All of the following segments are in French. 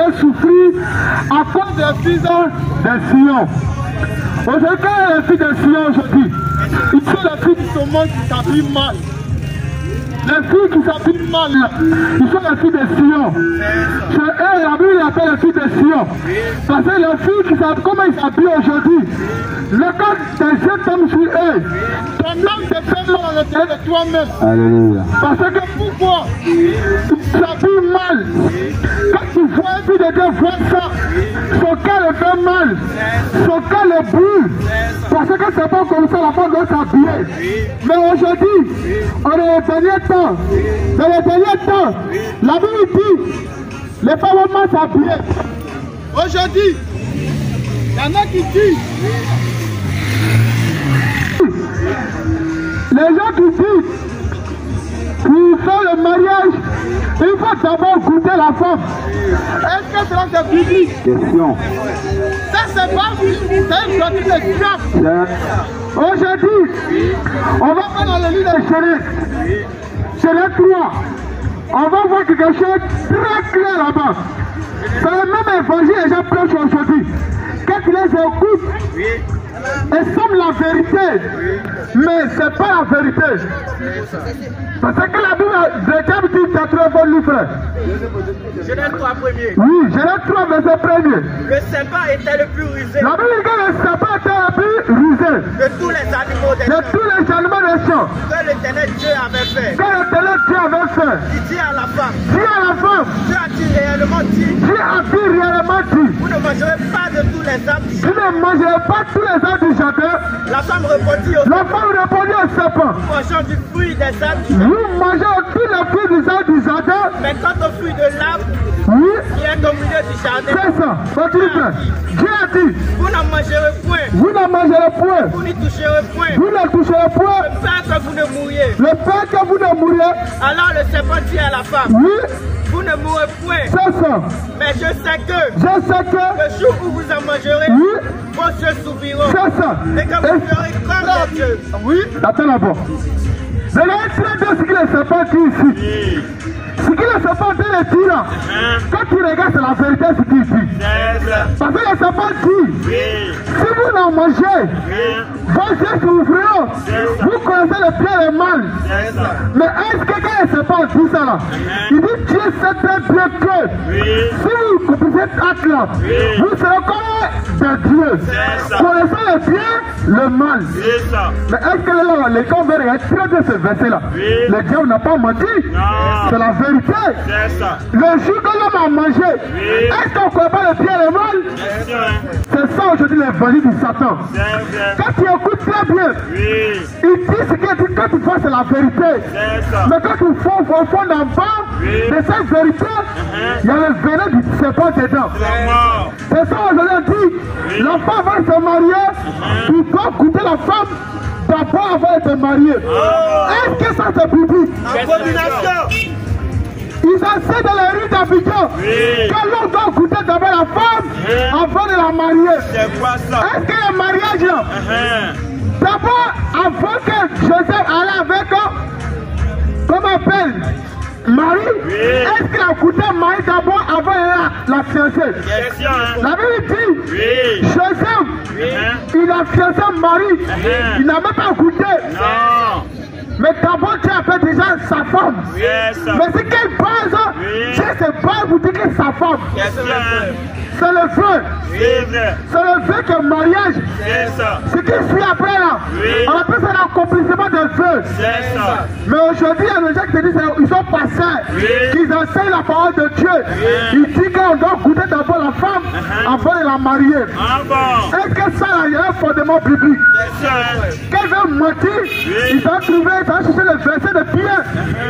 avait souffert à cause des filles de Sion. Aujourd'hui, quand les filles de Sion aujourd'hui, ils sont les filles de ce monde qui s'habillent mal. Les filles qui s'habillent mal, ils sont les filles de Sion. C'est eux, la Bible appelle les filles de Sion. Parce que les filles qui s'habillent, comment ils s'habillent aujourd'hui, le corps des yeux tombe sur eux. Ton âme te fait mal à l'intérieur de toi-même. Alléluia. Parce que pourquoi tu t'habilles mal? Quand tu vois un fille de Dieu voir ça, son cœur le fait mal, son cœur le brûle. Parce que c'est pas comme ça la femme doit s'habiller. Mais aujourd'hui, on est au dernier temps. Dans le dernier temps, la Bible dit, les femmes vont mal s'habiller. Aujourd'hui, il y en a qui disent, les gens qui disent, pour faire le mariage, il faut d'abord goûter la femme. Est-ce que cela c'est biblique? Question. Ça c'est pas biblique, c'est une doctrine de diable. Aujourd'hui, on va faire dans le livre de Genèse. Genèse 3. On va voir quelque chose de très clair là-bas. C'est le même évangile que les gens prêchent aujourd'hui. Quand tu les écoutes, elles semblent la vérité, mais ce n'est pas la vérité. Parce que la Bible dit, tu as trouvé lu, frère. Genèse 3 premier. Oui, Genèse 3 verset premier. Le serpent était le plus rusé. La Bible dit que le serpent était le plus rusé De tous les animaux des de champs. tous les animaux des champs. Que l'Éternel Dieu avait fait. Que l'éternel Dieu avait fait. Il dit à la femme. Dis à la femme, Dieu a-t-il réellement dit. Dieu a dit réellement dit, Vous ne mangerez pas de tous les arbres du tu jardin. ne mangeras pas tous les arbres du jardin. La femme répondit au La femme répondit au serpent, mangeant du fruit des arbres du jardin. nous mangeons tous les fruits des arbres du jardin. Mais quant au fruit de l'arbre Oui, qui est au milieu du jardin, c'est ça. Continue, frère. Dieu a dit, vous n'en mangerez point. vous ne mangerez point, Vous n'y toucherez point. vous ne toucherez point, Peur que vous ne mouriez. le fait que vous ne mourrez. Alors le serpent dit à la femme. Oui, Vous ne mourrez point. c'est ça. Mais je sais que Je sais que, le jour où vous en mangerez, oui, vos yeux s'ouvriront. c'est ça. Et que vous serez comme des dieux. Oui, attends d'abord. Regardez très bien ce qu'il est serpent dit ici. Ce qu'il est serpent dit le là. Quand tu regardes, c'est la vérité ce qu'il dit. Parce que le serpent dit, si vous n'en mangez, vos yeux s'ouvriront. Vous connaissez le bien et le mal. Mais est-ce que quand le serpent dit ça là, il dit Dieu sait très bien que si vous coupez cet acte-là, vous serez comme des dieux. Connaissant le bien, le mal. Mais est-ce que là, les gens veulent regarder très bien ce verset-là? Le diable n'a pas menti. C'est la vérité. Le jour que l'homme a mangé, est-ce qu'on ne connaît pas le bien et le mal? C'est ça aujourd'hui l'évangile du Satan. Quand tu écoutes très bien, il dit ce qu'il dit, quand tu vois c'est la vérité. Mais quand tu fonds au fond d'en bas de cette vérité, il y a le venin du serpent dedans. C'est ça aujourd'hui on dit, l'enfant va se marier, tu dois goûter la femme d'abord avant de te marier. Est-ce que ça te biblique? Abomination. Ils enseignent dans les rues d'Abidjan que l'on doit goûter d'abord la femme avant de la marier. C'est quoi ça? Est-ce que le mariage là, d'abord avant que Joseph allait avec, comment on appelle, Marie, est-ce qu'il a goûté Marie d'abord avant la fiancée? La Bible dit, Joseph, il a fiancé Marie, il n'a même pas goûté. Mais d'abord, tu as fait déjà sa femme. Mais c'est quelle base? Dieu c'est pas goûter que sa femme. C'est le vœu. C'est le vœu que le mariage. Ce qui suit après là, on appelle ça l'accomplissement des vœux. Mais aujourd'hui, il y a des gens qui te disent ils sont passés, qu'ils enseignent la parole de Dieu. Ils disent qu'on doit goûter d'abord la femme avant de la marier. Est-ce que ça, il y a un fondement biblique? Quel veut mentir? Ils ont trouvé, ils ont cherché le verset de Pierre.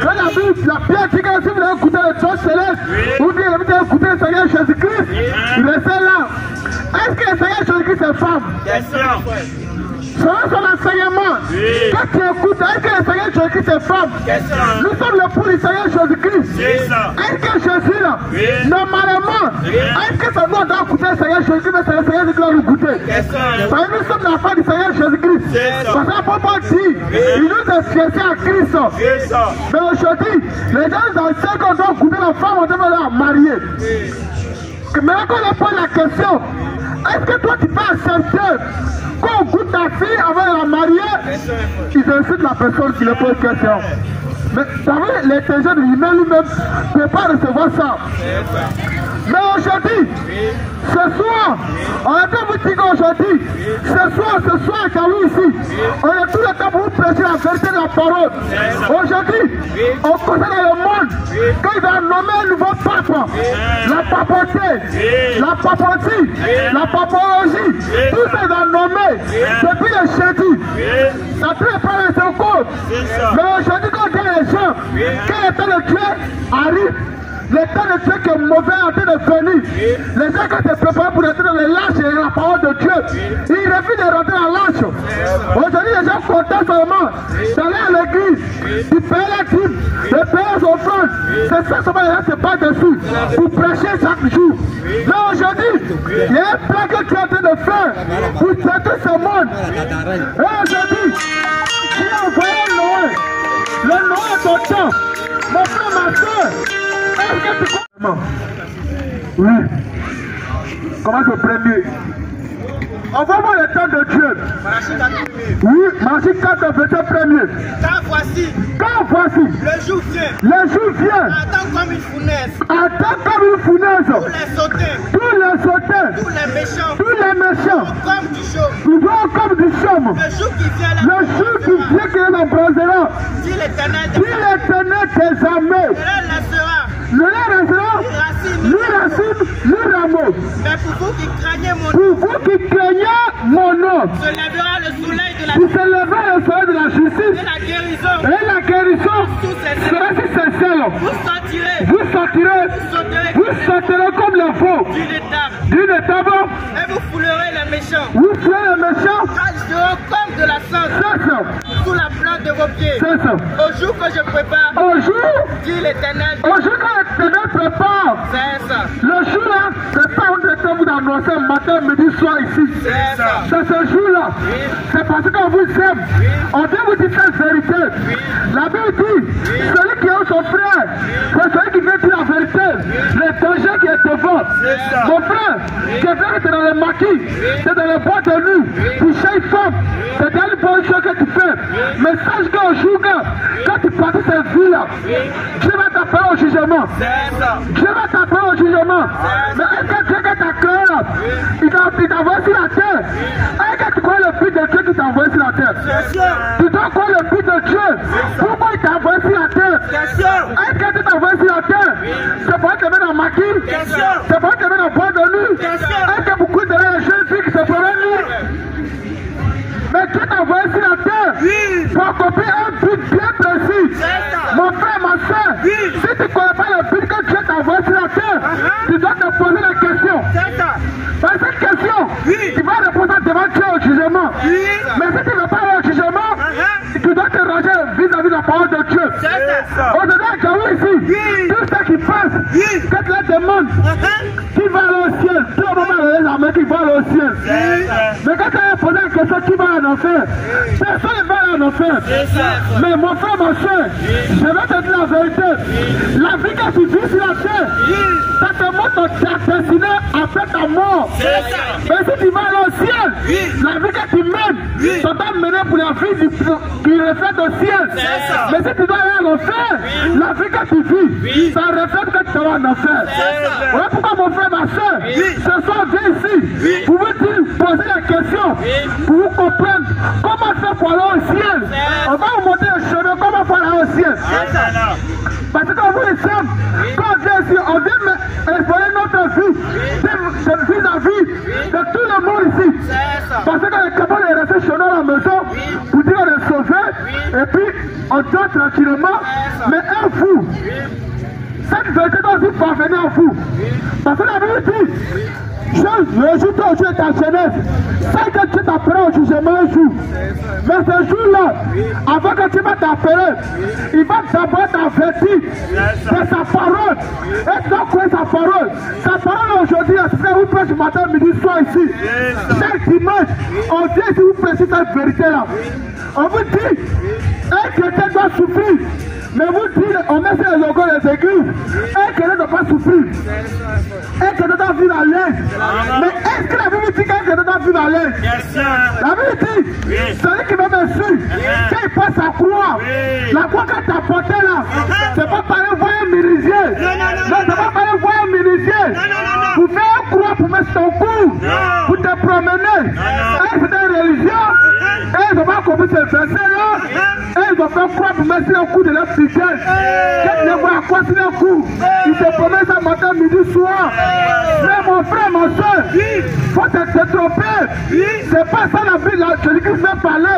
Quand la Pierre dit que si vous voulez goûter le trône céleste, ou bien vous voulez goûter le Seigneur Jésus-Christ, il est là. Est-ce que le Seigneur Jésus-Christ est femme? Selon son enseignement, quand tu écoutes, est-ce que le Seigneur Jésus-Christ est femme? Nous sommes le pour du Seigneur Jésus-Christ. Est-ce que Jésus là, normalement, est-ce que ça doit goûter le Seigneur Jésus-Christ, mais c'est le Seigneur qui doit nous goûter? Parce que nous sommes la femme du Seigneur Jésus-Christ. Parce que l'apôtre dit, il nous a fiancés à Christ. Mais aujourd'hui, les gens enseignent qu'on doit goûter la femme, on doit la marier. Maintenant qu'on leur pose la question, est-ce que toi tu peux accepter qu'on goûte ta fille avant de la marier? Ils insultent la personne qui leur pose la question. Mais vous savez, l'intelligence humain lui-même ne peut pas recevoir ça. Mais aujourd'hui, ce soir, on est dans vous dire aujourd'hui, ce soir, quand vous ici, on est tout le temps pour vous prêcher la vérité de la parole. Aujourd'hui, on constate dans le monde qu'il va nommer un nouveau pape. La papauté, la papotie, la papologie, tout ça va nommer depuis le jeudi. Ça ne peut pas rester au compte. Mais aujourd'hui, quand on dit les gens, quand le temps de Dieu arrive, le temps de Dieu qui est mauvais en train de venir. Les gens qui se préparent pour entrer dans les lâches et la parole de Dieu, ils refusent de rentrer dans lâche. Aujourd'hui, les gens comptent seulement d'aller à l'église, de payer la dîme, de payer les offrandes. C'est ça seulement les gens se battent dessus pour prêcher chaque jour. Mais aujourd'hui, il y a un plan que tu es en train de faire pour traiter ce monde. Et aujourd'hui, tu as envoyé Noé. Le Noé est ton temps. Mon frère, ma soeur. Est-ce que tu comprends? Oui. Comment se premier? Envoie-moi le temps de Dieu. Oui, Machique 4, verset 1er. Quand voici. Le jour vient. Attends comme une fournaise. Tous les sautins. Tous les méchants. Ils vont comme du chaume. Le jour qui vient qui les embrasera. Dit l'Éternel des armées. Ne les restera ni racine, ni rameau. Mais pour vous qui craignez mon nom, se lèvera le soleil de la justice et la guérison sera si sincère. Vous sortirez comme le veau d'une étable. Et vous foulerez les méchants. Car ils seront comme de la cendre sous la plante de vos pieds. Au jour que je prépare, dit l'Éternel. Au jour que l'Éternel prépare. C'est ça. Le jour là, c'est pas un temps vous annoncer matin, midi, soir ici. C'est ça. C'est ce jour-là. C'est parce qu'on vous aime. On doit vous dire cette vérité. La Bible dit, celui qui aime son frère, c'est celui qui vient dire la vérité. Le danger qui est devant. Mon frère, quelqu'un qui est dans le maquis, tu es dans le bois de nuit, tu cherches femme, c'est une bonne chose que tu fais. Mais sache qu'au jour, quand tu partis cette vie-là, Dieu va t'appeler au jugement. Dieu va t'appeler au jugement. Mais est-ce que Dieu qui t'a créé là, il t'a envoyé sur la terre? Est-ce que tu crois le but de Dieu qui t'a envoyé sur la terre? Tu dois croire le but de Dieu. Pourquoi il t'a envoyé sur la terre? Est-ce que tu t'as envoyé sur la terre? C'est pour te mettre en maquille? C'est pour te mettre en bois de nuit? Est-ce que beaucoup de les jeunes filles qui se feront nuit? Mais Dieu t'a envoyé sur la terre pour accomplir un but bien précis. Mon frère, ma soeur, si tu ne connais pas le but que Dieu t'a envoyé sur la terre, tu dois te poser la question. Par cette question, tu vas répondre devant Dieu au jugement. Mais si tu ne veux pas aller au jugement, tu dois te ranger vis-à-vis de la parole de Dieu. Au-delà de Dieu ici, tout ce qui passe, quand tu leur demandes qui va aller au ciel, tout le monde a les armées qui vont aller au ciel. Mais quand tu as posé la question qui va aller en enfer, personne ne va aller en enfer. Mais mon frère, ma soeur, je vais te dire la vérité. La vie que tu vis sur la terre, ça te montre ta destinée après ta mort. Mais si tu vas aller au ciel, la vie que tu mènes, ça t'a mené pour la vie qui reflète au ciel. Mais si tu dois aller en enfer, la vie que tu vis, ça reflète que tu vas en enfer. Voilà pourquoi mon frère, ma soeur, ce soir viens ici pour vous dire, poser la question, pour vous comprendre comment faire pour aller au ciel. On va vous montrer le chemin, comment faire aller au ciel. Parce qu'on vous les aime, quand on vient ici, on vient explorer notre vie, vis-à-vis de tout le monde ici. Parce qu'on est capable de rester chez nous à la maison pour dire on est sauvé, et puis on dort tranquillement, mais un fou. Cette vérité doit aussi parvenir en vous. Parce que la Bible dit, le jour où tu es ta jeunesse, c'est que tu t'appelles au jugement un jour. Mais ce jour-là, avant que tu vas t'appeler, il va d'abord t'avertir de sa parole. Et tu dois croire sa parole. Sa parole aujourd'hui, c'est vous prêchez matin, midi, soir ici. Chaque dimanche, on vient ici vous prêcher cette vérité-là. On vous dit, un chrétien doit souffrir. Mais vous dites, on met sur les logos des églises, un chrétien ne doit pas souffrir. Un chrétien doit vivre à l'aise. Mais est-ce que la Bible dit quelqu'un doit vivre à l'aise? La Bible dit, celui qui va me suivre, quand il passe à croix, la croix que tu as portée là, c'est pas par un voyant menuisier. Non, c'est pas par un voyant menuisier. Pour faire un croix, pour mettre ton cou, pour te promener. Et c'est une religion. Et ils n'ont pas compris ce verset-là. Et ils ont fait croix pour mettre le cou de leur fidèle. Quand tu les vois à quoi sur le cou, ils te promènent ça matin, midi, soir. Mais mon frère, mon soeur, faut te tromper. C'est pas ça la vie, Jésus-Christ m'a parlé.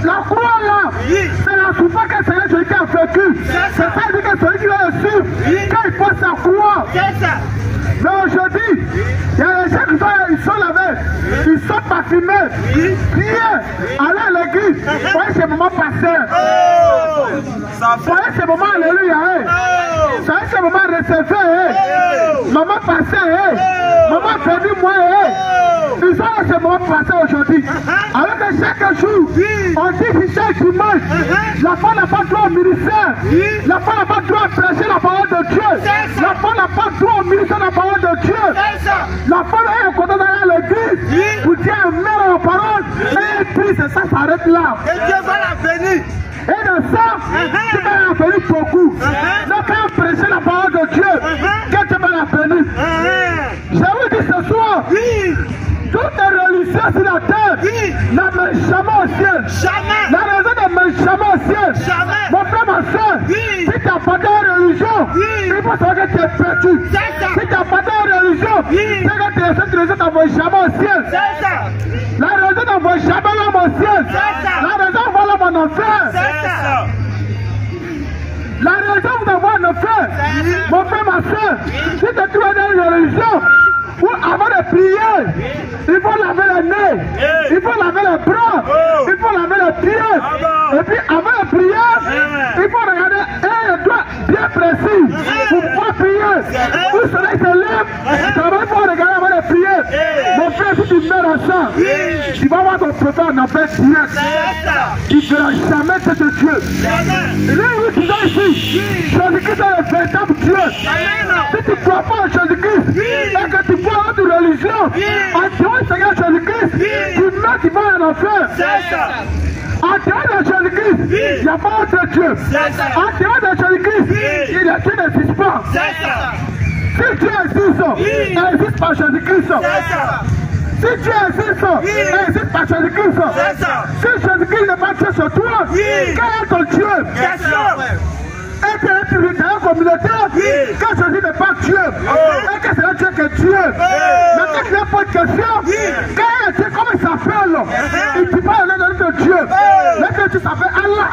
La croix là, c'est la souffrance que Seigneur Jésus-Christ a vécu. C'est ça que celui qui va le suivre, quand il pose sa croix. Mais aujourd'hui, il y a des gens qui sont lavés, ils sont parfumés, priés, aller à l'église. Voyez ces moments passer. Voyez ces moments, alléluia. Voyez ces moments réservés. Maman passée, maman perdu moi. Ils sont à ces moments passés aujourd'hui. Alors que chaque jour, on dit que chaque dimanche, la femme n'a pas droit au ministère. La femme n'a pas droit à prêcher la parole de Dieu. La femme n'a pas droit au ministère de la parole de Dieu. La femme est content d'aller à l'église pour dire un mère à la parole. Et puis ça s'arrête là. Et Dieu va la bénir. Et de ça, tu vas la bénir beaucoup. Donc quand on prêche la parole de Dieu, que tu vas la bénir. Je vous dis ce soir, toutes les religions sur la terre n'amènent jamais au ciel. Jamais. La raison n'amène jamais au ciel. Jamais. Mon frère, ma soeur, si tu n'as pas de religion, il faut savoir que tu es perdu. Si tu n'as pas de religion, c'est que cette religion n'envoie jamais au ciel. La raison n'envoie jamais l'homme au ciel. La raison envoie l'homme en enfer. La religion vous envoie en enfer. Mon frère, ma soeur, si tu trouves dans une religion, où avant de prier, il faut laver les nez, il faut laver les bras, il faut laver les pieds. Et puis avant de prier, il faut regarder un doigt bien précis pour pouvoir prier. Où le soleil se lève, il faut regarder avant de prier. Mon frère, si tu mets dans ça, tu vas voir ton prophète en enfer direct. Il ne fera jamais tête de Dieu. Lui, tu es ici, Jésus-Christ est le véritable Dieu. Si tu ne crois pas en Jésus-Christ et que tu vois notre religion, en dehors du Seigneur Jésus-Christ, tu vas en enfer. En dehors de Jésus-Christ, il n'y a pas autre Dieu. En dehors de Jésus-Christ, Dieu n'existe pas. Si Dieu existe, il existe par Jésus-Christ. Si Dieu existe, il existe par Jésus-Christ. Si Jésus-Christ n'est pas Dieu sur toi, quel est ton Dieu? Et que tu es un communautaire, quand Jésus n'est pas Dieu, et que c'est un Dieu qui est Dieu. Mais quand tu n'as pas de question, quand est Dieu, comment il s'appelle? Il ne dit pas le nom de Dieu. Mais que tu s'appelles Allah.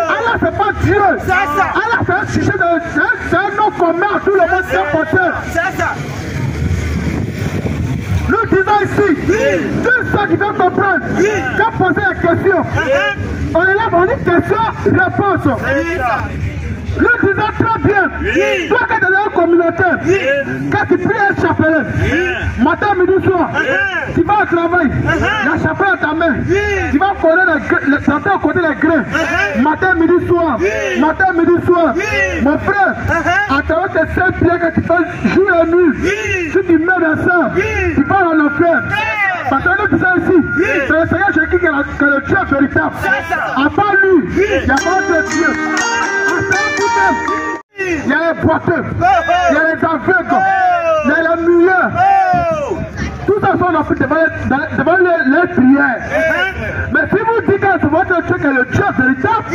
Allah, c'est pas Dieu. Allah, c'est un sujet, c'est un nom commun à tout le monde d'un côté. Nous disons ici, tous ceux qui veulent comprendre, quand poser la question, on est là pour une question, réponse. Nous disons très bien, toi qui es dans une communauté, quand tu pries un chapelet, matin, midi, soir, tu vas au travail, la chapelet à ta main, tu vas tenter à côté les grains, matin, midi, soir, mon frère, à travers tes 5 pieds que tu fais jour et nuit, si tu mets dans ça, tu vas en enfer. Parce que nous disons ici, c'est le Seigneur Jésus qui est le Dieu véritable. À part lui, il n'y a pas de Dieu. Il y a les boiteux, il y a les aveugles, il y a les muets. Tout ça sont devant les prières. Mais si vous dites que c'est votre Dieu qui est le Dieu véritable,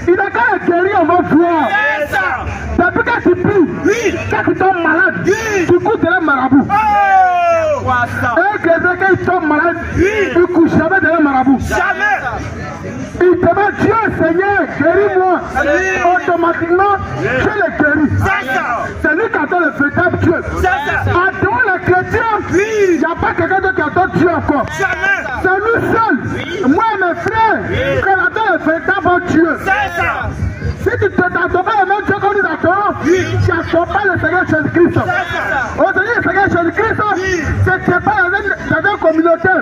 il n'a qu'à guérir en vos voir. Depuis que tu pries, quand tu tombes malade, tu cours derrière le marabout. Et que quand il tombe malade, il ne couche jamais derrière le marabout. Il demande Dieu, Seigneur, guéris-moi. Automatiquement, Dieu le guérit. C'est lui qui attend le véritable Dieu. En dehors les chrétiens, il n'y a pas quelqu'un d'autre qui attend Dieu encore. C'est nous seuls, moi et mes frères, qui attendons le véritable Dieu. Si tu ne t'attends pas le même Dieu comme nous attendons, tu n'attends pas le Seigneur Jésus-Christ. Aujourd'hui, le Seigneur Jésus-Christ, ce n'est pas dans une communauté. Et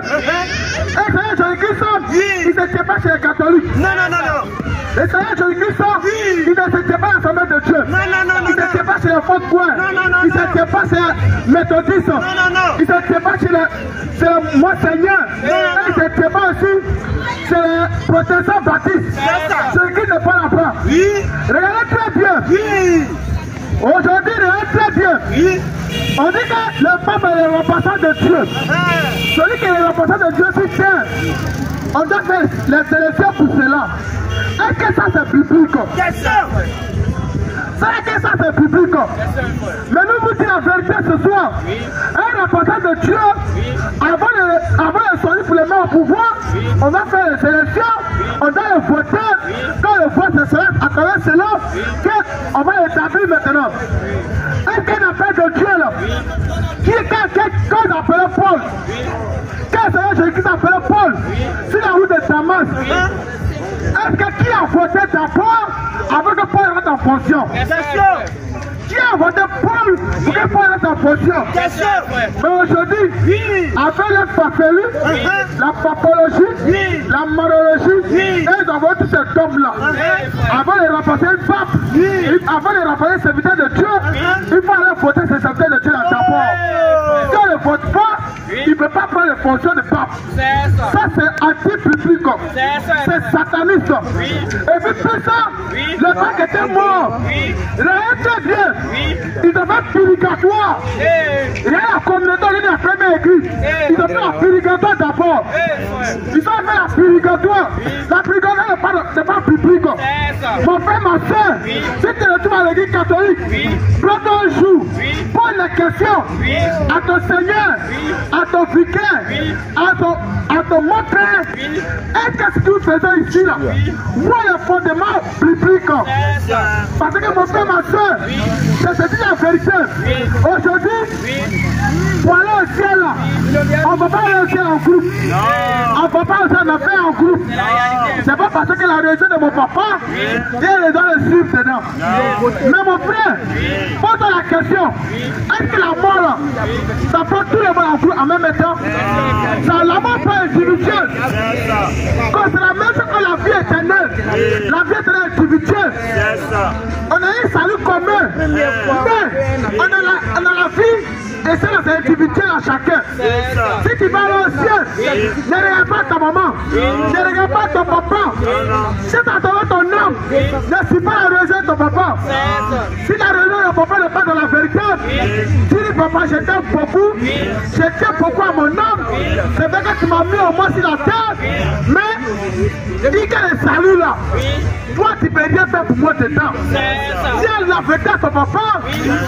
le Seigneur Jésus-Christ, il ne se tient pas chez les catholiques. Non. Le Seigneur Jésus-Christ, il ne se tient pas à l'Assemblée de Dieu. Il ne se tient pas chez chez les fautes quoi. Il ne se tient pas chez les méthodistes. Il ne se tient pas chez les monseigneurs. Il ne se tient pas aussi chez les protestants baptistes. Ceux qui ne parlent pas. Regardez très bien. Aujourd'hui, regardez très bien. On dit que le pape est le représentant de Dieu. Celui qui est le représentant de Dieu sur terre, on doit faire les sélections pour cela. Est-ce que ça c'est biblique? C'est que ça c'est biblique. Mais nous vous disons la vérité ce soir. Un représentant de Dieu, avant de sortir pour les mettre au pouvoir, on va faire les sélections, on doit les voter. Quand le vote se select à travers cela, qu'on va établir maintenant. Est-ce qu'il y a un appel de Dieu là? Quand on appelle Paul, quand le Seigneur Jésus s'appelle Paul, sur la route de Damas, est-ce que qui a voté d'abord avant que Paul rentre en fonction? Qui a voté Paul pour que Paul rentre en fonction? Mais aujourd'hui, avec le papelu, la papologie, la morologie, ils envoient tous ces tombes-là. Avant de remplacer le pape, avant de remplacer le serviteur de Dieu, il faut aller voter ce serviteur de Dieu d'abord. Si on ne vote pas, il ne peut pas prendre les fonctions de pape. Ça c'est anti-biblique. C'est sataniste. Et puis tout ça, le pape était mort. Il a été bien. Il devait être purgatoire. Il y a la communauté de la première église. Il devait faire la purgatoire d'abord. Ils ont fait la purgatoire. La purgatoire n'est pas biblique. Mon frère, ma soeur, si tu es retourné à l'église catholique, prends un jour, pose la question à ton Seigneur, à ton vicaire, à ton montreur. Est-ce que ce que vous faites ici là, moi le fondement biblique? Parce que mon frère, ma soeur, je te dis la vérité. Aujourd'hui, pour aller au ciel là, on ne va pas aller au ciel en groupe. On ne va pas au ciel en faire en groupe. C'est pas parce que la religion de mon papa, il est dans le suivre dedans. Mais mon frère, pose la question, est-ce que la mort là, ça prend tout le monde en groupe en même temps? Ça, la mort pas individuelle. Quand c'est la même chose que la vie éternelle. La vie éternelle est individuelle. On a un salut commun. Mais on a la vie. Et ça, c'est individuel à chacun. Si tu vas au ciel, ne regarde pas ta maman, ne regarde pas ton papa. Si tu as ton homme, ne suis pas la raison de ton papa. Si la raison de ton papa n'est pas dans la vérité, tu dis papa, je t'aime beaucoup, je t'aime beaucoup à mon homme. C'est vrai que tu m'as mis au moins sur la terre, mais dis que le salut là, toi tu peux rien faire pour moi dedans. Si elle a vérité à ton papa,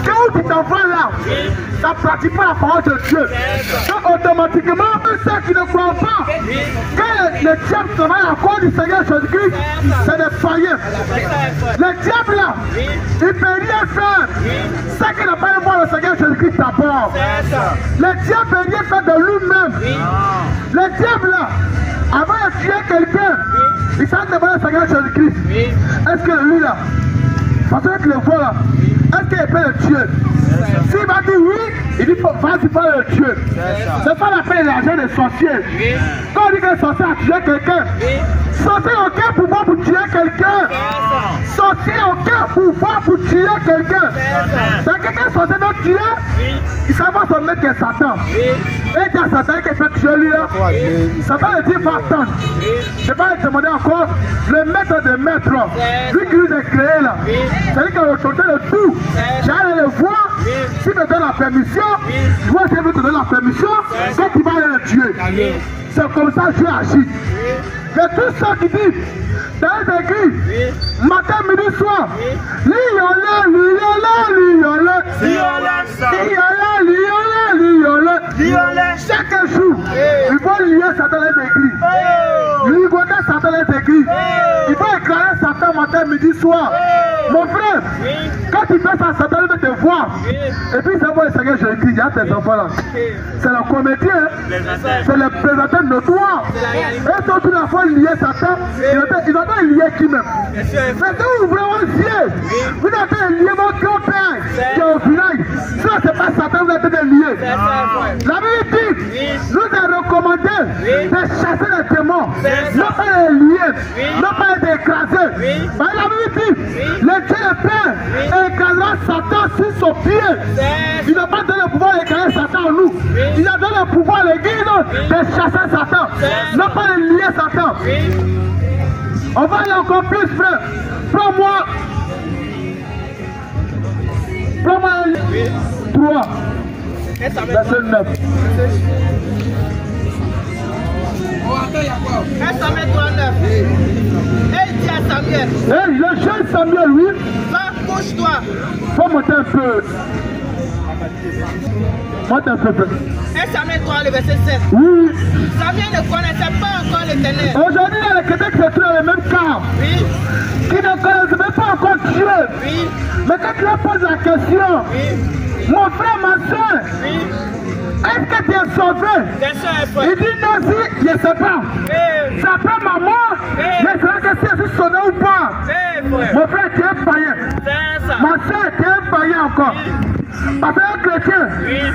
quand tu t'envoies là, ça ne pratique pas la parole de Dieu. Donc automatiquement, ceux qui ne croient pas que le diable travaille à la croix du Seigneur Jésus-Christ, c'est des païens. Le diable là, il ne peut rien faire. Ceux qui ne parlent pas le Seigneur Jésus-Christ d'abord. Le diable ne peut rien faire de lui-même. Le diable là, avant de tuer quelqu'un, il s'en demande le Seigneur Jésus-Christ. Est-ce que lui là, parce que le voit là, est-ce qu'il peut le tuer? S'il va dire oui, il dit vas-y pas le tuer. C'est pas la peine l'argent des sorciers. Quand on dit que le sorcier a tué quelqu'un, sorcier n'a aucun pouvoir pour tuer quelqu'un. Sorcier n'a aucun pouvoir pour tuer quelqu'un. C'est quelqu'un sorcier doit tuer, il s'en va son maître qui est Satan. Et il y a Satan qui peut tuer lui là. Satan le dit va attendre. Je vais lui demander encore le maître des maîtres, lui qui nous a créé là. C'est lui qui a l'autorité de tout. J'allais le voir. S'il me donne la permission, moi je vais te donner la permission, quand il va aller le tuer. C'est comme ça que Dieu agit. Mais tous ceux qui disent, dans les églises, matin, midi, soir, chaque jour, ils vont lier Satan dans les églises. Ils vont lier Satan dans les églises. Ils vont éclairer Satan matin, midi, soir. Mon frère, quand tu fais ça, Satan va te voir. Et puis, c'est moi le Seigneur Jésus-Christ, il y a tes enfants là. C'est le comédien, c'est le représenter notoire. Et donc, la fois lié Satan, ils ont lié qui même? Mais si vous voulez lier, vous avez lié mon grand-père qui est au village. Ça, c'est pas Satan, vous avez lié. La Bible dit, nous a recommandé de chasser les démons, non pas les lier, non pas les écraser. La Bible dit, le Dieu le Père écrasera Satan sur son pied. Il n'a pas donné le pouvoir d'écraser Satan en nous. Il a donné le pouvoir à l'église de chasser Satan, non pas de lier Satan. On va aller encore plus, frère. Prends-moi 3, verset 9. Samuel 3:9. Et il dit à Samuel. Le jeune Samuel, oui. Va, couche-toi. Faut monter un peu. Monte un peu. Et Samuel 3, le verset 7. Oui. Samuel ne connaissait pas encore l'Éternel. Aujourd'hui, il y a les chrétiens qui se trouvent dans le même cas. Oui. Qui ne connaissent même pas encore Dieu. Oui. Mais quand tu leur poses la question, Oui. mon frère, ma soeur, Oui. est-ce que tu es sauvé? Bien sûr, frère. Il dit non, si, je ne sais pas. Eh, Ça après ma mort, mais c'est là que si je suis sauvé ou pas. frère. Mon frère, tu es un païen. C'est ça. Ma soeur, tu es un païen encore. Parce qu'un chrétien,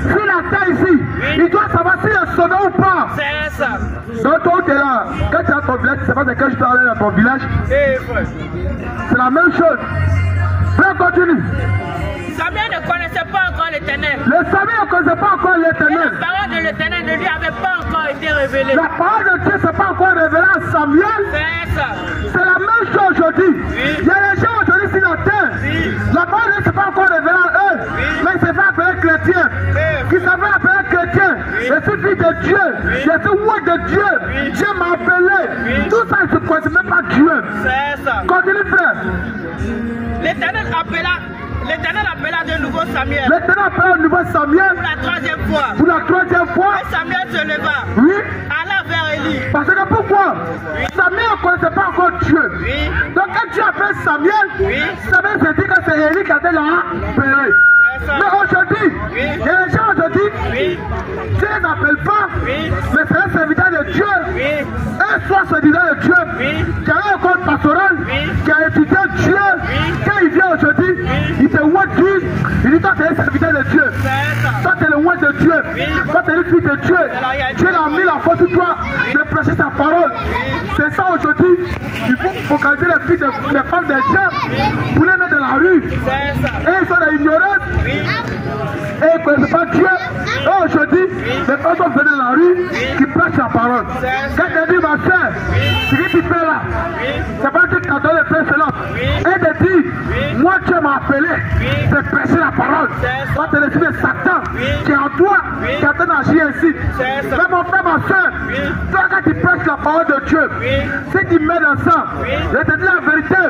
sur la terre ici, il doit savoir s'il est sauvé ou pas. C'est ça. Donc toi, tu es là. Quand tu es dans ton village, tu ne sais pas de quel je parle dans ton village. Eh, frère. C'est la même chose. Frère, continue. Samuel ne connaissait pas encore l'Éternel. Le Samuel ne connaissait pas encore l'Éternel. La parole de l'Éternel ne lui avait pas encore été révélée. La parole de Dieu ne s'est pas encore révélée à Samuel. C'est ça. C'est la même chose aujourd'hui. Il y a des gens aujourd'hui sur la terre. La parole de Dieu ne s'est pas encore révélée à eux. Mais ils se fait appeler chrétiens. Qui se fait appeler chrétiens. Je suis fils de Dieu. Je suis roi de Dieu. Dieu m'a appelé. Tout ça, ils ne se connaissent même pas Dieu. C'est ça. Continue, frère. L'Éternel appela de nouveau Samuel. L'Éternel appela de nouveau Samuel. Pour la troisième fois. Pour la troisième fois. Et Samuel se leva. Oui. Alla vers Élie. Parce que pourquoi? Samuel ne connaissait pas encore Dieu. Oui. Donc quand Dieu appelle Samuel, Samuel se dit que c'est Élie qui a été là appelé. Mais aujourd'hui, il y a des gens aujourd'hui, Dieu ne les appelle pas, mais c'est un serviteur de Dieu. Un soir serviteur de Dieu, qui a un école pastorale, qui a étudié Dieu. Quand il vient aujourd'hui, il te voit Dieu, il dit toi tu es un serviteur de Dieu. Toi tu es le roi de Dieu. Toi tu es le fils de Dieu. Dieu a mis la foi sur toi de prêcher sa parole. C'est ça aujourd'hui. Il faut focaliser les femmes des gens pour les mettre dans la rue. Et ils sont dans l'ignorance. Et ils ne connaissent pas Dieu. Et aujourd'hui, les femmes sont venues dans la rue qui prêchent la parole. Quand tu dis ma soeur, ce que tu fais là, c'est pas que tu as donné le Père Céleste. Et te dit, moi Dieu m'a appelé de prêcher la parole. Toi tu es l'esprit de Satan qui est en toi, qui a train d'agir ainsi. Mais mon frère, ma soeur, toi quand tu prêches la parole de Dieu, si tu mets dans ça, je te dis la vérité,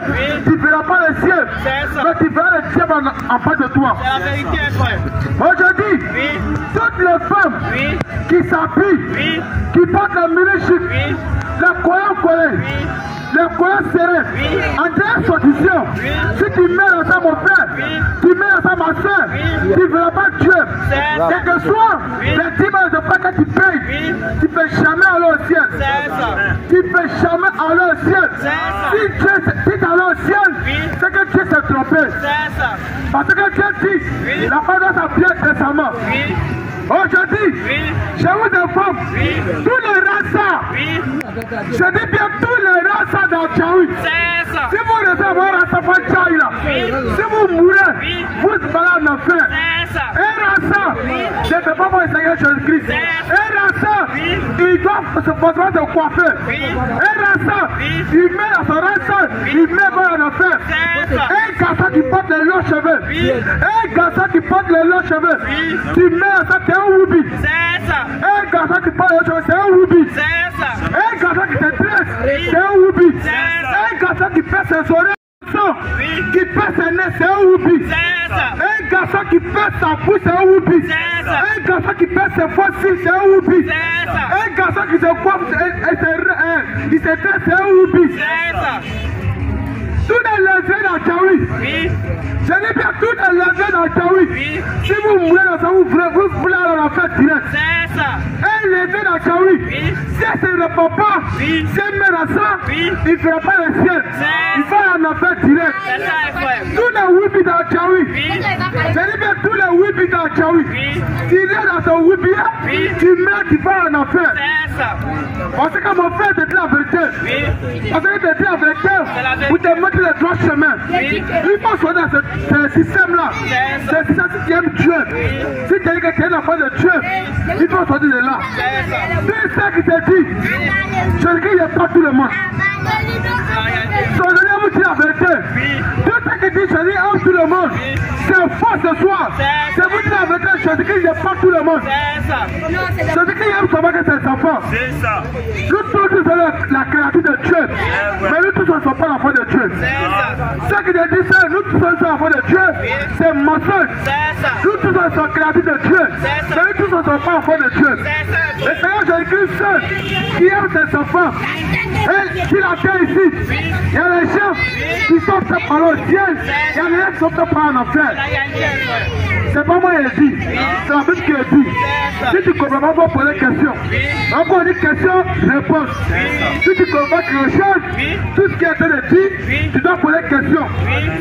tu ne verras pas le ciel, mais tu verras le diable en face de toi. C'est la vérité, frère. Aujourd'hui, toutes les femmes qui s'appuient, qui portent la mini-chic, les croyants collés, les croyants serrés, en dernière sortition, si tu mets dans ça mon frère, tu mets dans ça ma soeur, tu ne verras pas Dieu. Quel que soit les dimanches de pas que tu payes, tu ne peux jamais aller au ciel. Tu ne peux jamais aller au ciel. Si tu allais au ciel, c'est que Dieu s'est trompé. Parce que Dieu dit, la parole doit s'appuyer récemment. Aujourd'hui, je vous informe, tous les rassas, je dis bien tous les rassas dans Tchaoui. Si vous restez à voir Rassa Tchaoui là, si vous mourrez, vous allez en enfer. Un rassa, je ne sais pas voir le Seigneur Jésus-Christ. Un rassa, il doit se besoin de coiffer. Un rassa, il met dans son rassa, il met en enfer. Un garçon qui porte les longs cheveux, un garçon qui porte les longs cheveux, tu mets ça, t'es un woubi. Un garçon qui porte les longs cheveux, c'est un woubi. Un garçon qui te tresse, c'est un woubi. Un garçon qui fait ses oreilles, qui fait ses nez, c'est un woubi. Un garçon qui fait sa bouche, c'est un woubi. Un garçon qui fait ses fossiles, c'est un woubi. Un garçon qui se coiffe, il se tresse, c'est un woubi. Tout est levé dans Tchaoui. Oui. Je dis bien, tout est levé dans Tchaoui. Oui. Si vous voulez dans ça, vous voulez aller en faire direct. C'est ça. Un levé dans Tchaoui. Oui. Si c'est le papa, Oui. si elle met dans ça, Oui. il ne fera pas le ciel. Il va en faire direct. C'est ça, frère. Tous les whippy dans Tchaoui. Oui. Je dis bien, tous les whippy dans Tchaoui. Oui. Tu es dans ton whippy, Oui. tu mets, tu vas en faire. C'est ça. Parce que mon frère te dit la vérité. Oui. Parce qu'il te dit la vérité. la vérité. Pour te montrer le droit chemin. Oui. Il faut sortir dans ce système-là. C'est ça. C'est système si tu aimes Dieu. Si tu dis que tu es un enfant de Dieu, il faut sortir de là. C'est ça. C'est ça qui te dit. Je dis qu'il n'y a pas tout le monde. Je vous dire la vérité. Tout ce qui dit, je dis aime tout le monde. C'est faux ce soir. C'est vous dire la vérité, je dis qu'il n'y a pas tout le monde. C'est ça. Je dis qu'il aime savoir que c'est ses enfants. C'est ça. Nous tous nous sommes la créature de Dieu. Mais nous tous ne sommes pas l'enfant de Dieu. C'est ça. Ce qui te dit ça, nous tous sommes l'enfant de Dieu, c'est mensonge. C'est ça. Nous tous sommes créatures de Dieu. Mais nous tous ne sommes pas enfants de Dieu. C'est ça. Et d'ailleurs, j'ai écrit seul qui aime ses enfants. Et qui la fait ici. Il y a les gens qui sont faits par le ciel. Il y a les gens qui sont faits par un enfer. C'est pas moi qui ai dit. C'est la Bible qui a dit. Si tu ne comprends pas, on va poser des questions. On pose des questions, réponse. Si tu comprends quelque chose, tout ce qui a été dit, tu dois poser des questions.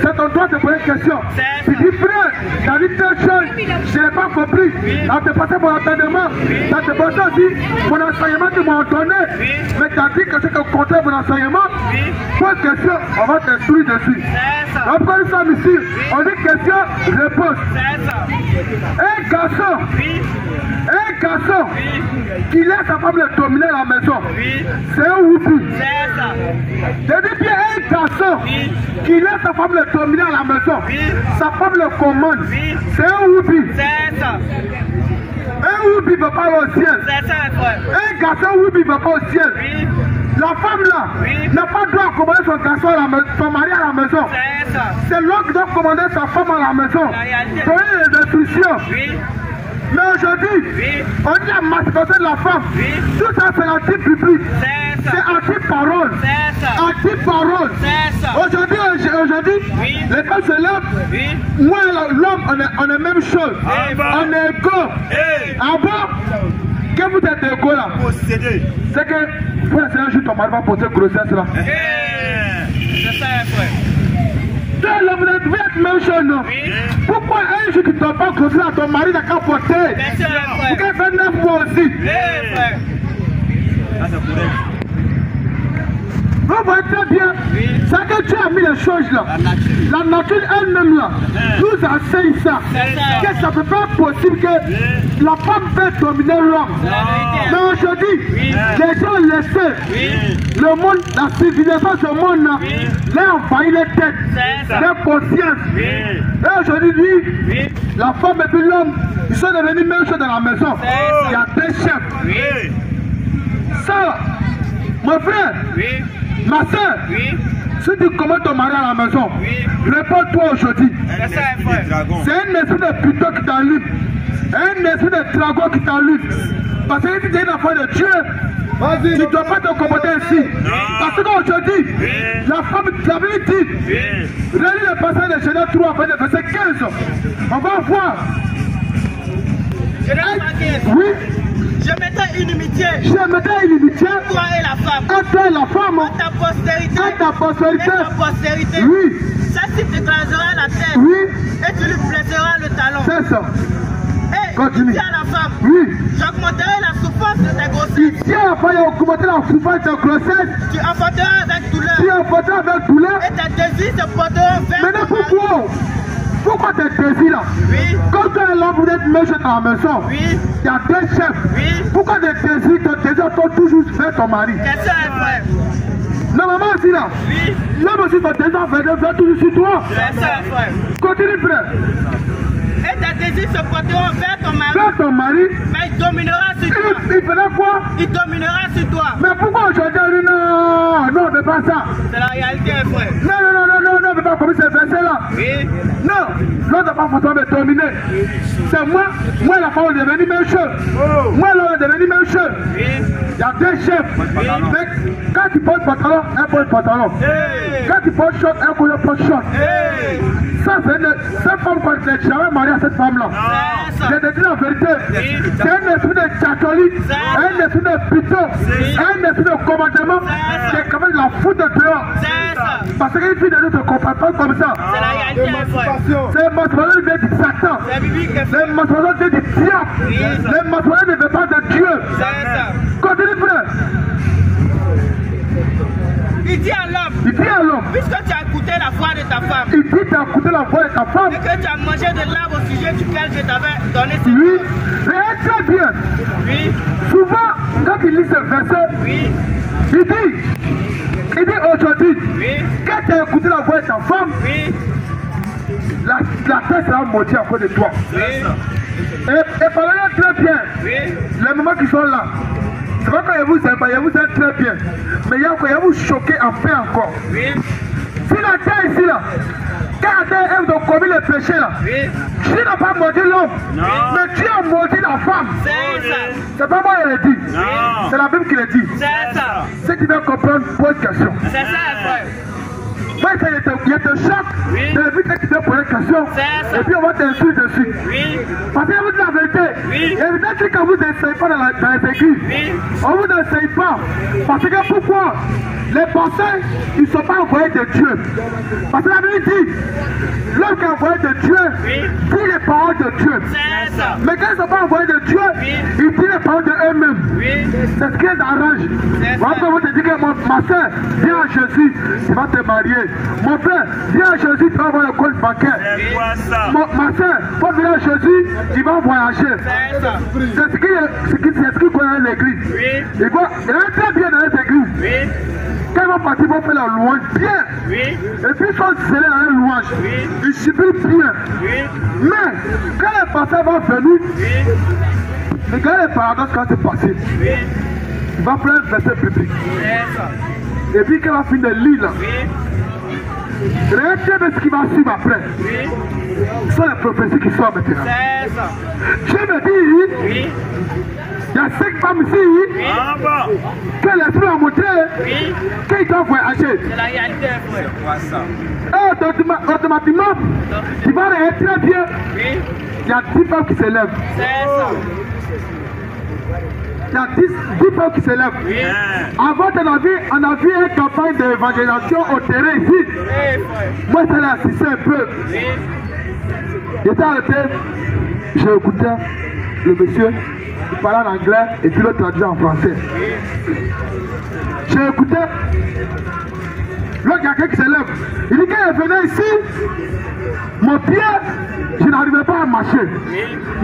C'est ton droit de poser des questions. Tu dis, frère, tu as dit telle chose, je n'ai pas compris. Ça te passé mon entendement. Ça te passé aussi mon enseignement que m'ont donné. Mais tu as dit que c'est que contraire mon enseignement. Pose question, on va t'instruire dessus. On prend ça ici, on dit question, réponse. Un garçon qui laisse sa femme le dominer à la maison, c'est un woupi. Je dis bien un garçon qui laisse sa femme le dominer à la maison, sa femme le commande, c'est un woupi. Un woupi ne va pas au ciel. Un garçon woupi ne va pas au ciel. La femme là n'a pas le droit de commander son garçon son mari à la maison. C'est l'homme qui doit commander sa femme à la maison. Donner les instructions. Mais aujourd'hui, on dit la masturbation de la femme. Tout ça c'est l'anti-public. C'est anti-parole. Anti-parole. Aujourd'hui, les femmes se lèvent. Moi l'homme, on est même chose. On est égaux. Ah bon? Que vous êtes égaux là? C'est que frère, c'est un jour ton mari va poser grossesse là. C'est ça, frère. Vous êtes même chose, non? Pourquoi un jour tu ne dois pas grossir à ton mari n'a qu'à porter? Pourquoi il fait 9 mois aussi? Vous voyez très bien, c'est que Dieu a mis les choses là. La nature elle-même là nous enseigne ça. Que ça ne peut pas être possible que la femme peut dominer l'homme. Mais aujourd'hui, les gens laissent le monde, la civilisation de ce monde là, les envahit les têtes, les consciences. Et aujourd'hui, la femme et puis l'homme, ils sont devenus même chose dans la maison. Il y a des chefs. Ça, mon frère. Ma soeur, si tu commandes ton mari à la maison, réponds-toi aujourd'hui. C'est un esprit de putain qui t'enlève. Un esprit de dragon qui t'enlève. Parce que si tu es un enfant de Dieu, tu ne dois pas te comporter ainsi. Parce qu'aujourd'hui, la femme, la Bible dit, relis le passage de Genèse 3, verset 15. On va voir. Oui. Je mettrai une inimitié. Toi et la femme. Toi et la femme. À ta postérité. À ta postérité. Et ta postérité. Oui. Celle-ci t'écraseras la tête. Oui. Et tu lui blesseras le talon. C'est ça. Et continue. dis à la femme. Oui. J'augmenterai la souffrance de ta grossesse. Si à la femme, il augmenterait la souffrance de ta grossesse. Tu enfanteras avec douleur. Tu enfanteras avec douleur. Et tes désirs se porteront vers. Maintenant pourquoi? Pourquoi tes désirs là? Quand tu es là, vous êtes méchant à la maison. Il y a deux chefs. Pourquoi tes désirs sont toujours vers ton mari? C'est ça, frère. Normalement aussi là. L'homme aussi ton désir vers toujours sur toi. C'est ça, frère. Continue, frère. Et tes désirs se porteront vers ton mari. Vers ton mari. Mais il dominera sur toi. Il fera quoi? Il dominera sur toi. Mais pourquoi aujourd'hui on dit non? Non, on ne fait pas ça. C'est la réalité, frère. Non, on ne fait pas comme ces versets là. Non, l'autre n'a pas forcément de dominer. C'est moi la femme est devenue même chose. Moi l'homme est devenu même chose. Il y a deux chefs. Mais quand tu portes pantalon, un porte pantalon. Quand tu portes short, un porte short. Ça, c'est cette femme qu'on n'est jamais mariée à cette femme-là. Je te dis la vérité. C'est un esprit de catholique, un esprit de piton, un esprit de commandement qui est capable de la foutre dehors. Parce qu'une fille de nous ne se comprend pas comme ça. C'est l'émancipation vient du Satan. L'émancipation vient du diable. L'émancipation ne vient pas de Dieu. Continue, frère. Il dit à l'homme, puisque tu as écouté la voix de ta femme, il dit tu as écouté la voix de ta femme, et que tu as mangé de l'arbre au sujet duquel je t'avais donné cette oui, mais très bien. Oui. Souvent, quand il lit ce verset, oui, il dit aujourd'hui, oui, quand tu as écouté la voix de ta femme, oui, la terre sera maudite à cause de toi. Oui. Et parlez très bien, oui, les moments qui sont là. C'est pas quand il vous aime très bien, mais il y a vous choquer en paix encore. oui. Si la terre ici là, quand la terre aime donc commis le péché là, Oui. Dieu n'a pas maudit l'homme, mais Dieu a maudit la femme. C'est ça. C'est pas moi qui l'ai dit, c'est la Bible qui l'a dit. C'est ça. Si tu veux comprendre, pose question. C'est ça, frère. Moi, il te choque, Oui. de vite que tu te poses une question, C'est ça. et puis on va t'insulter dessus. Oui. Parce que vous dites la vérité, Oui. il y a des trucs qu'on vous enseigne pas dans les églises. Oui. On vous enseigne pas. Parce que pourquoi? Les pensées, ils ne sont pas envoyés de Dieu. Parce que la Bible dit, l'homme qui est envoyé de Dieu, Oui. dit les paroles de Dieu. C'est ça. Mais quand ils ne sont pas envoyés de Dieu, Oui. ils disent les paroles de eux-mêmes. Oui. C'est ce qui les arrange. C'est Moi, ça. quand vous te dites que ma soeur, viens à Jésus, tu vas te marier. Mon frère, viens à Jésus, tu vas avoir le compte bancaire. C'est quoi ça? Ma soeur, faut venir à Jésus, tu vas voyager. C'est ça. C'est ce qui connaît l'église. Oui. Il va très bien dans les églises. Oui. Quand ils vont partir, ils vont faire la louange bien. Oui. Et puis ils sont zélés dans la louange. Oui. Ils subissent bien. Oui. Mais quand les passés vont venir, Oui. regardez les paradoxes quand c'est passé. Oui. Il va prendre un verset public. C'est ça. Et puis quand il va finir de lire là, Oui. regardez ce qui va suivre après. Oui. Ce sont les prophéties qui sortent maintenant. C'est ça. Dieu me dit, Oui. il y a 5 femmes ici Ah bon? que l'esprit a montré Oui. qu'ils doivent voyager. C'est la réalité, frère. Et automatiquement, tu vas regarder très bien. Oui. Il y a 10 femmes qui s'élèvent. C'est ça. Il y a 10 femmes qui s'élèvent. Oui. Avant, on a vu une campagne d'évangélisation au terrain ici. Eh, frère. Moi, je l'ai assisté un peu. Oui. J'étais arrêté, j'ai écouté le monsieur, il parlait en anglais et puis l'autre traduisait en français. J'ai écouté, l'autre quelqu'un qui s'élève, il dit quand il venait ici, mon pied, je n'arrivais pas à marcher.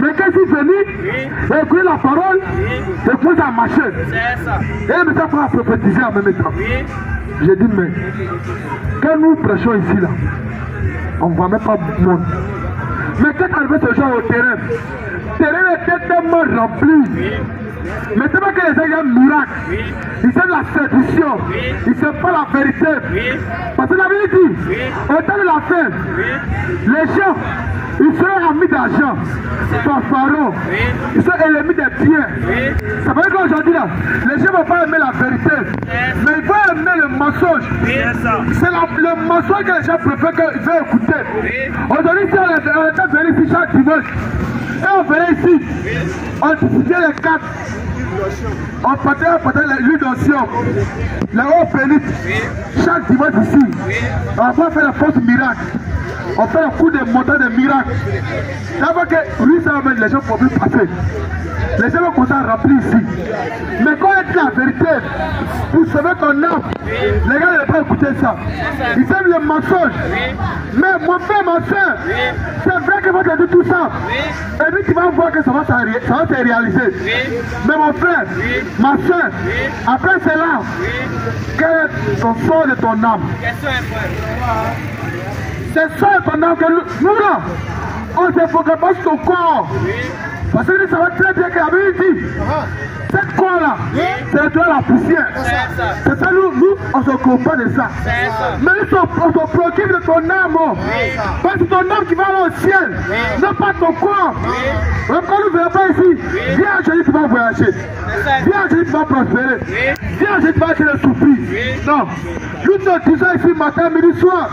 Mais quand je suis venu, j'ai écouté la parole, j'ai commencé à marcher. C'est ça. Et le monsieur a prophétisé en même temps. Oui. J'ai dit, mais quand nous prêchons ici, là, on ne voit même pas le monde. Mais quand arrivé ce jour au terrain, le terrain était tellement rempli. Mais c'est pas que les gens aiment un miracle. Ils aiment la séduction. Ils ne savent pas la vérité. Parce que la Bible dit, au temps de la fin, les gens, ils seront amis d'argent par Pharaon. Ils sont ennemis des biens. Ça veut dire qu'aujourd'hui, là, les gens ne vont pas aimer la vérité. Mais ils vont aimer le mensonge. C'est le mensonge que les gens préfèrent qu'ils veulent écouter. Aujourd'hui, si on était venu ici chaque dimanche, et on venait ici, on diffusait les cartes. On partait l'huile d'onction, les hauts pénites, chaque dimanche ici. On va faire la force miracle. On fait un coup de montant de miracle. Ça veut que lui, ça va mettre les gens pour plus passer. Les gens vont commencer à remplir ici. Mais quand on dit la vérité, pour sauver ton âme, les gars ne vont pas écouter ça. Ils aiment le mensonge. Mais mon frère, ma soeur, c'est vrai que vous avez dit tout ça. Et puis tu vas voir que ça va se réaliser. Mais mon frère, ma soeur, après cela, quel est ton sort de ton âme? C'est ça ton âme que nous là, on se focalise pas sur ton corps. Parce que ça va très bien que la Bible dit, cette corps-là, c'est toi la poussière. C'est ça, nous, on se occupe pas de ça. Mais on se préoccupe de ton âme. Parce que ton âme qui va aller au ciel, non pas ton corps. Quand nous ne verrons pas ici, viens à Jésus, tu vas voyager. cacher. Viens, tu vas prospérer. Viens, tu vas te souffrir. Non. Nous te disons ici matin, midi, soir,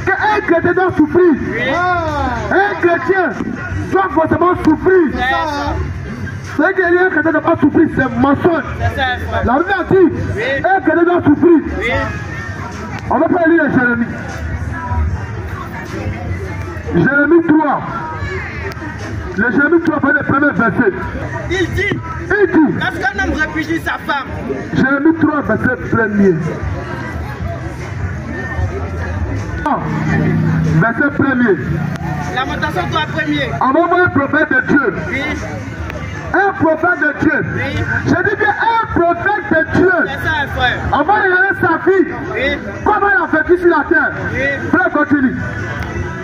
qu'un chrétien doit souffrir. Un chrétien doit forcément souffrir. Ce que chrétien ne doit pas souffrir, c'est mensonge. La Bible a dit, un chrétien doit souffrir. On va pas lire Jérémie. Jérémie 3. Le Jérémie 3, le premier verset. Il dit, lorsqu'un homme répugie sa femme. Jérémie 3, verset premier. Verset premier. Lamentation 3 premier. On va voir un prophète de Dieu. Oui. Un prophète de Dieu. Oui. Je dis bien un prophète de Dieu. C'est ça, frère. On va regarder sa vie. Oui. Comment elle a vécu sur la terre. Oui. Frère, continue.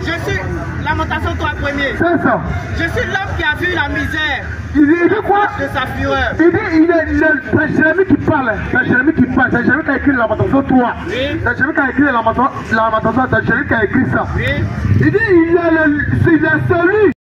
Je suis Lamentation 3 premier. C'est ça. Je suis l'homme qui a vu la misère. Il dit quoi? De sa fureur. Il dit, c'est Jérémie qui parle. C'est Jérémie qui parle. C'est Jérémie qui a écrit la Lamentation 3. Oui. C'est Jérémie qui a écrit la Lamentation. C'est Jérémie qui a écrit ça. Oui. Il dit, il est celui